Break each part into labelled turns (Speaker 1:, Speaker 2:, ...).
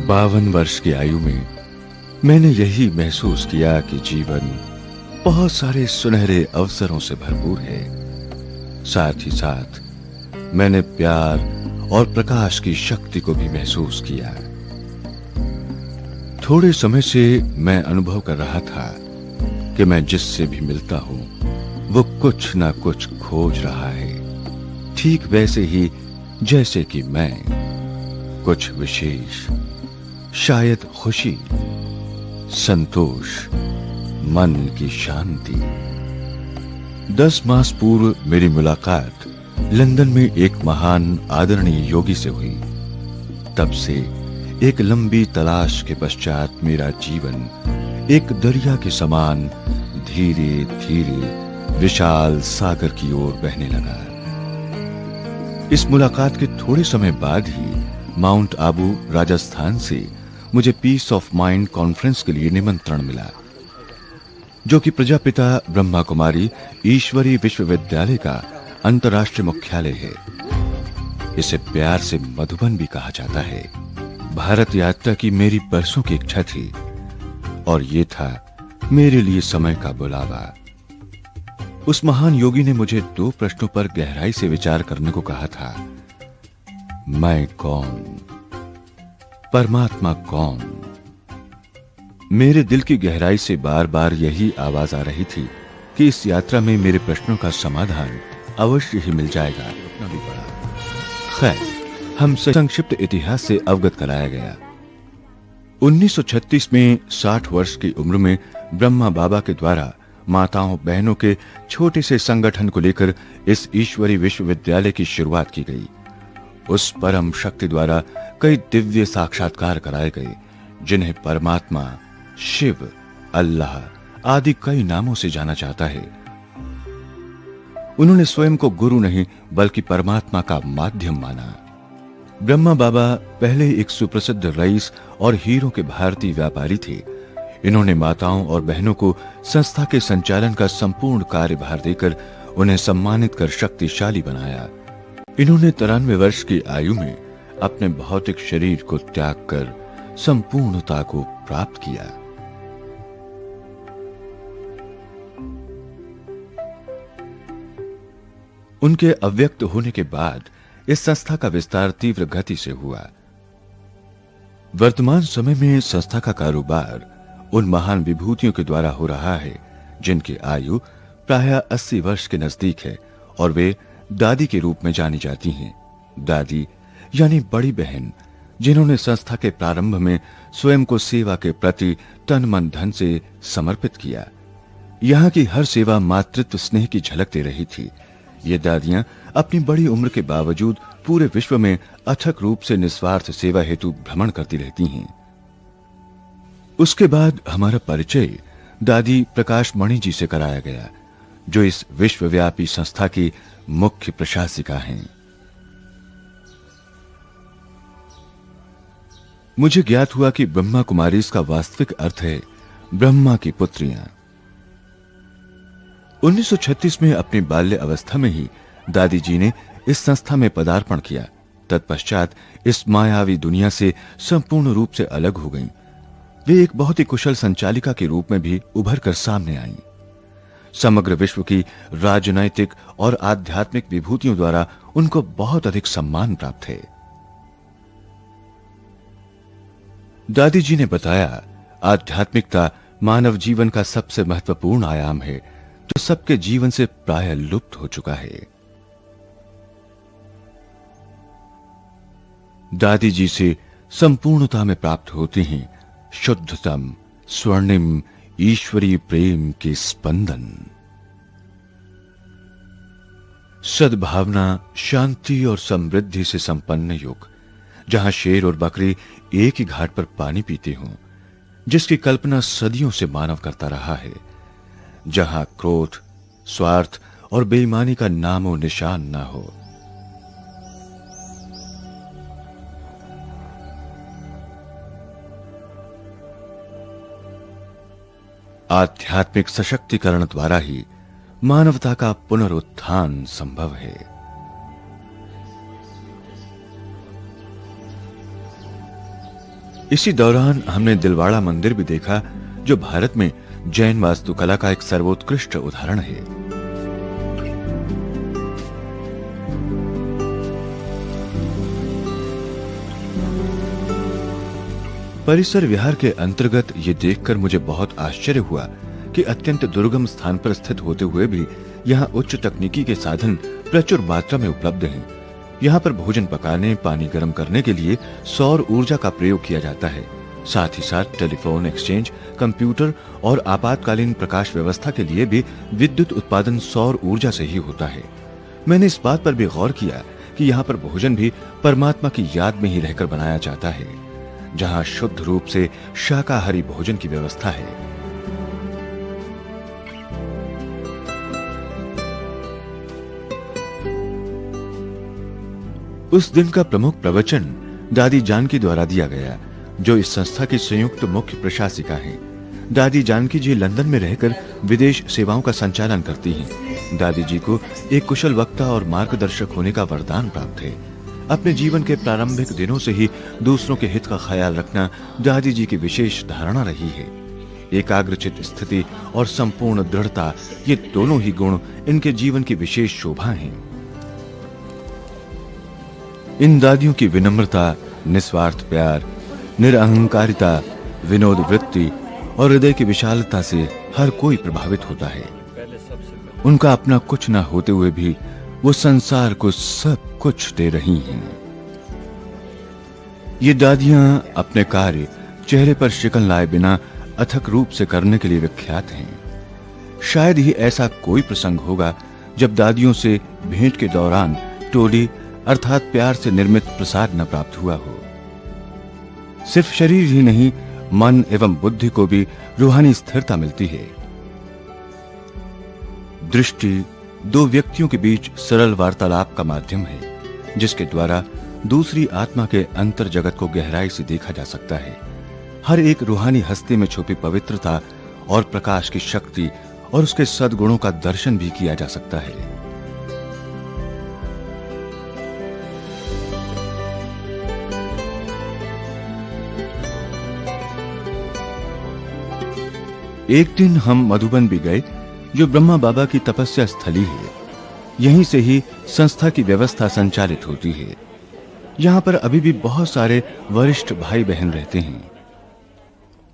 Speaker 1: 52 वर्ष की आयु में मैंने यही महसूस किया कि जीवन बहुत सारे सुनहरे अवसरों से भरपूर है। साथ ही साथ मैंने प्यार और प्रकाश की शक्ति को भी महसूस किया। थोड़े समय से मैं अनुभव कर रहा था कि मैं जिससे भी मिलता हूं वो कुछ ना कुछ खोज रहा है, ठीक वैसे ही जैसे कि मैं कुछ विशेष, शायद खुशी, संतोष, मन की शांति। 10 मास पूर्व मेरी मुलाकात लंदन में एक महान आदरणीय योगी से हुई। तब से एक लंबी तलाश के पश्चात मेरा जीवन एक दरिया के समान धीरे धीरे विशाल सागर की ओर बहने लगा। इस मुलाकात के थोड़े समय बाद ही माउंट आबू राजस्थान से मुझे पीस ऑफ माइंड कॉन्फ्रेंस के लिए निमंत्रण मिला, जो कि प्रजापिता ब्रह्मा कुमारी ईश्वरी विश्वविद्यालय का अंतर्राष्ट्रीय मुख्यालय है। इसे प्यार से मधुबन भी कहा जाता है। भारत यात्रा की मेरी बरसों की इच्छा थी और ये था मेरे लिए समय का बुलावा। उस महान योगी ने मुझे 2 प्रश्नों पर गहराई से विचार करने को कहा था। मैं कौन? परमात्मा कौन? मेरे दिल की गहराई से बार बार यही आवाज आ रही थी कि इस यात्रा में मेरे प्रश्नों का समाधान अवश्य ही मिल जाएगा। रुकना भी पड़ा। खैर, हम संक्षिप्त इतिहास से अवगत कराया गया। 1936 में 60 वर्ष की उम्र में ब्रह्मा बाबा के द्वारा माताओं बहनों के छोटे से संगठन को लेकर इस ईश्वरी विश्वविद्यालय की शुरुआत की गई। उस परम शक्ति द्वारा कई दिव्य साक्षात्कार कराए गए, जिन्हें परमात्मा, शिव, अल्लाह आदि कई नामों से जाना जाता है। उन्होंने स्वयं को गुरु नहीं बल्कि परमात्मा का माध्यम माना। ब्रह्मा बाबा पहले एक सुप्रसिद्ध रईस और हीरों के भारतीय व्यापारी थे। इन्होंने माताओं और बहनों को संस्था के संचालन का संपूर्ण कार्यभार देकर उन्हें सम्मानित कर शक्तिशाली बनाया। इन्होंने 93 वर्ष की आयु में अपने भौतिक शरीर को त्याग कर संपूर्णता को प्राप्त किया। उनके अव्यक्त होने के बाद इस संस्था का विस्तार तीव्र गति से हुआ। वर्तमान समय में संस्था का कारोबार उन महान विभूतियों के द्वारा हो रहा है जिनकी आयु प्रायः 80 वर्ष के नजदीक है और वे दादी के रूप में जानी जाती हैं। दादी यानी बड़ी बहन, जिन्होंने संस्था के प्रारंभ में स्वयं को सेवा के प्रति तन मन धन से समर्पित किया। यहाँ की हर सेवा मातृत्व स्नेह की झलक दे रही थी। ये दादियां अपनी बड़ी उम्र के बावजूद पूरे विश्व में अथक रूप से निस्वार्थ सेवा हेतु भ्रमण करती रहती हैं। उसके बाद हमारा परिचय दादी प्रकाश मणि जी से कराया गया, जो इस विश्वव्यापी संस्था की मुख्य प्रशासिका हैं। मुझे ज्ञात हुआ कि ब्रह्मा कुमारी इसका वास्तविक अर्थ है ब्रह्मा की पुत्रियां। 1936 में अपनी बाल्य अवस्था में ही दादी जी ने इस संस्था में पदार्पण किया। तत्पश्चात इस मायावी दुनिया से संपूर्ण रूप से अलग हो गईं। वे एक बहुत ही कुशल संचालिका के रूप में भी उभर कर सामने आईं। समग्र विश्व की राजनैतिक और आध्यात्मिक विभूतियों द्वारा उनको बहुत अधिक सम्मान प्राप्त है। दादी जी ने बताया, आध्यात्मिकता मानव जीवन का सबसे महत्वपूर्ण आयाम है, जो सबके जीवन से प्रायः लुप्त हो चुका है। दादी जी से संपूर्णता में प्राप्त होते हैं शुद्धतम, स्वर्णिम ईश्वरीय प्रेम के स्पंदन। सद्भावना, शांति और समृद्धि से संपन्न युग, जहां शेर और बकरी एक ही घाट पर पानी पीते हों, जिसकी कल्पना सदियों से मानव करता रहा है, जहां क्रोध, स्वार्थ और बेईमानी का नामो निशान ना हो। आध्यात्मिक सशक्तिकरण द्वारा ही मानवता का पुनरुत्थान संभव है। इसी दौरान हमने दिलवाड़ा मंदिर भी देखा, जो भारत में जैन वास्तुकला का एक सर्वोत्कृष्ट उदाहरण है। परिसर विहार के अंतर्गत ये देखकर मुझे बहुत आश्चर्य हुआ कि अत्यंत दुर्गम स्थान पर स्थित होते हुए भी यहाँ उच्च तकनीकी के साधन प्रचुर मात्रा में उपलब्ध हैं। यहाँ पर भोजन पकाने, पानी गर्म करने के लिए सौर ऊर्जा का प्रयोग किया जाता है। साथ ही साथ टेलीफोन एक्सचेंज, कंप्यूटर और आपातकालीन प्रकाश व्यवस्था के लिए भी विद्युत उत्पादन सौर ऊर्जा से ही होता है। मैंने इस बात पर भी गौर किया कि यहाँ पर भोजन भी परमात्मा की याद में ही रहकर बनाया जाता है, जहाँ शुद्ध रूप से शाकाहारी भोजन की व्यवस्था है। उस दिन का प्रमुख प्रवचन दादी जानकी द्वारा दिया गया, जो इस संस्था की संयुक्त मुख्य प्रशासिका हैं। दादी जानकी जी लंदन में रहकर विदेश सेवाओं का संचालन करती हैं। दादी जी को एक कुशल वक्ता और मार्गदर्शक होने का वरदान प्राप्त है। अपने जीवन के प्रारंभिक दिनों से ही दूसरों के हित का ख्याल रखना दादी जी की विशेष धारणा रही है। एकाग्रचित स्थिति और संपूर्ण दृढ़ता, ये दोनों ही गुण इनके जीवन की विशेष शोभा हैं। इन दादियों की विनम्रता, निस्वार्थ प्यार, निरअहंकारिता, विनोद वृत्ति और हृदय की विशालता से हर कोई प्रभावित होता है। उनका अपना कुछ न होते हुए भी वो संसार को सब कुछ दे रही हैं। ये दादियां अपने कार्य चेहरे पर शिकन लाए बिना अथक रूप से करने के लिए विख्यात हैं। शायद ही ऐसा कोई प्रसंग होगा जब दादियों से भेंट के दौरान टोली अर्थात प्यार से निर्मित प्रसाद न प्राप्त हुआ हो। सिर्फ शरीर ही नहीं, मन एवं बुद्धि को भी रूहानी स्थिरता मिलती है। दृष्टि दो व्यक्तियों के बीच सरल वार्तालाप का माध्यम है, जिसके द्वारा दूसरी आत्मा के अंतर जगत को गहराई से देखा जा सकता है। हर एक रूहानी हस्ती में छुपी पवित्रता और प्रकाश की शक्ति और उसके सद्गुणों का दर्शन भी किया जा सकता है। एक दिन हम मधुबन भी गए, जो ब्रह्मा बाबा की तपस्या स्थली है। यहीं से ही संस्था की व्यवस्था संचालित होती है। यहाँ पर अभी भी बहुत सारे वरिष्ठ भाई बहन रहते हैं।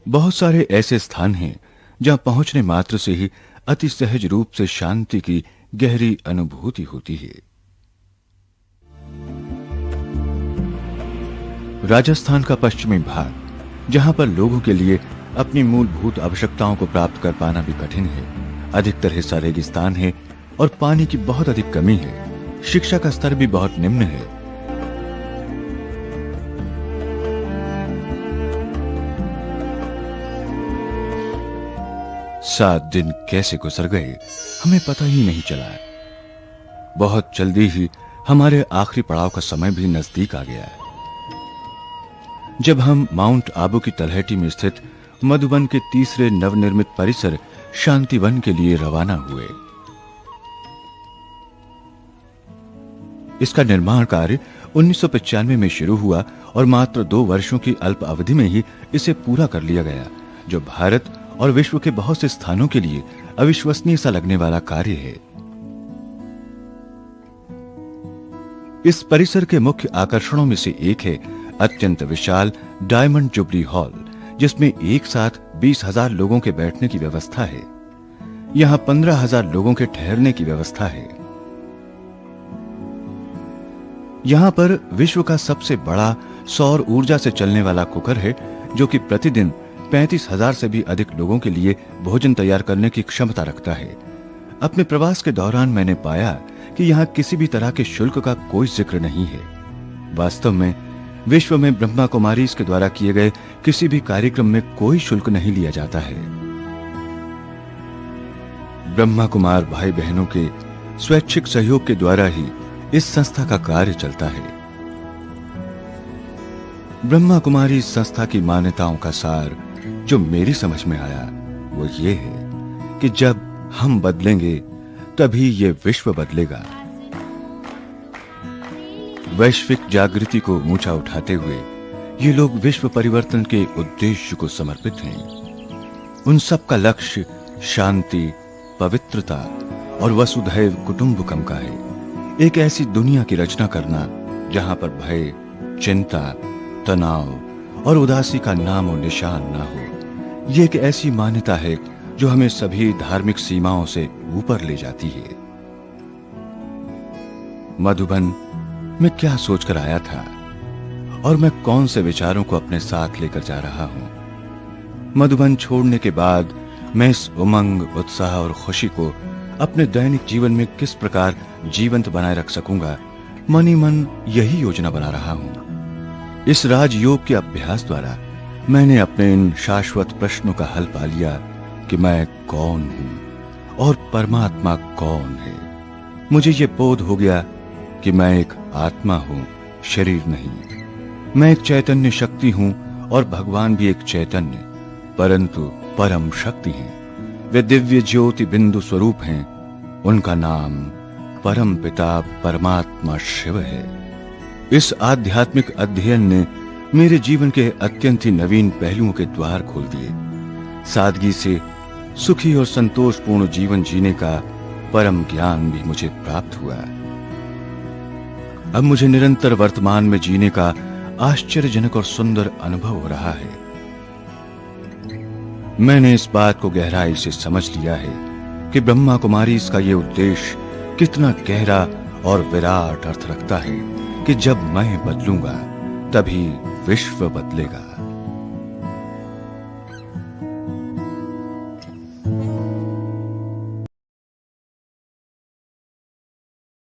Speaker 1: बहुत सारे ऐसे स्थान हैं जहाँ पहुंचने मात्र से ही अति सहज रूप से शांति की गहरी अनुभूति होती है। राजस्थान का पश्चिमी भाग, जहाँ पर लोगों के लिए अपनी मूलभूत आवश्यकताओं को प्राप्त कर पाना भी कठिन है। अधिकतर हिस्सा रेगिस्तान है और पानी की बहुत अधिक कमी है। शिक्षा का स्तर भी बहुत निम्न है। सात दिन कैसे गुजर गए हमें पता ही नहीं चला। बहुत जल्दी ही हमारे आखिरी पड़ाव का समय भी नजदीक आ गया। जब हम माउंट आबू की तलहटी में स्थित मधुबन के तीसरे नवनिर्मित परिसर शांतिवन के लिए रवाना हुए। इसका निर्माण कार्य 1995 में शुरू हुआ और मात्र 2 वर्षों की अल्प अवधि में ही इसे पूरा कर लिया गया, जो भारत और विश्व के बहुत से स्थानों के लिए अविश्वसनीय सा लगने वाला कार्य है। इस परिसर के मुख्य आकर्षणों में से एक है अत्यंत विशाल डायमंड जुबली हॉल, जिसमें एक साथ 20,000 लोगों के बैठने की व्यवस्था है। यहाँ 15,000 लोगों के ठहरने की व्यवस्था है। यहाँ पर विश्व का सबसे बड़ा सौर ऊर्जा से चलने वाला कुकर है, जो कि प्रतिदिन 35,000 से भी अधिक लोगों के लिए भोजन तैयार करने की क्षमता रखता है। अपने प्रवास के दौरान मैंने पाया कि यहाँ किसी भी तरह के शुल्क का कोई जिक्र नहीं है। वास्तव में विश्व में ब्रह्मा कुमारीज के द्वारा किए गए किसी भी कार्यक्रम में कोई शुल्क नहीं लिया जाता है। ब्रह्मा कुमार भाई बहनों के स्वैच्छिक सहयोग के द्वारा ही इस संस्था का कार्य चलता है। ब्रह्मा कुमारी संस्था की मान्यताओं का सार जो मेरी समझ में आया वो ये है कि जब हम बदलेंगे तभी ये विश्व बदलेगा। वैश्विक जागृति को ऊंचा उठाते हुए ये लोग विश्व परिवर्तन के उद्देश्य को समर्पित हैं। उन सब का लक्ष्य शांति, पवित्रता और वसुधैव कुटुंबकम का है। एक ऐसी दुनिया की रचना करना जहां पर भय, चिंता, तनाव और उदासी का नाम और निशान ना हो। ये एक ऐसी मान्यता है जो हमें सभी धार्मिक सीमाओं से ऊपर ले जाती है। मधुबन में क्या सोचकर आया था और मैं कौन से विचारों को अपने साथ लेकर जा रहा हूं? मधुबन छोड़ने के बाद मैं इस उमंग, उत्साह और खुशी को अपने दैनिक जीवन में किस प्रकार जीवंत बनाए रख सकूंगा, मन ही मन यही योजना बना रहा हूं। इस राजयोग के अभ्यास द्वारा मैंने अपने इन शाश्वत प्रश्नों का हल पा लिया कि मैं कौन हूं और परमात्मा कौन है। मुझे ये बोध हो गया कि मैं एक आत्मा हूं, शरीर नहीं। मैं एक चैतन्य शक्ति हूं और भगवान भी एक चैतन्य परंतु परम शक्ति हैं। वे दिव्य ज्योति बिंदु स्वरूप हैं। उनका नाम परम पिता परमात्मा शिव है। इस आध्यात्मिक अध्ययन ने मेरे जीवन के अत्यंत ही नवीन पहलुओं के द्वार खोल दिए। सादगी से सुखी और संतोषपूर्ण जीवन जीने का परम ज्ञान भी मुझे प्राप्त हुआ। अब मुझे निरंतर वर्तमान में जीने का आश्चर्यजनक और सुंदर अनुभव हो रहा है। मैंने इस बात को गहराई से समझ लिया है कि ब्रह्मा कुमारी इसका ये उद्देश्य कितना गहरा और विराट अर्थ रखता है कि जब मैं बदलूंगा तभी विश्व बदलेगा।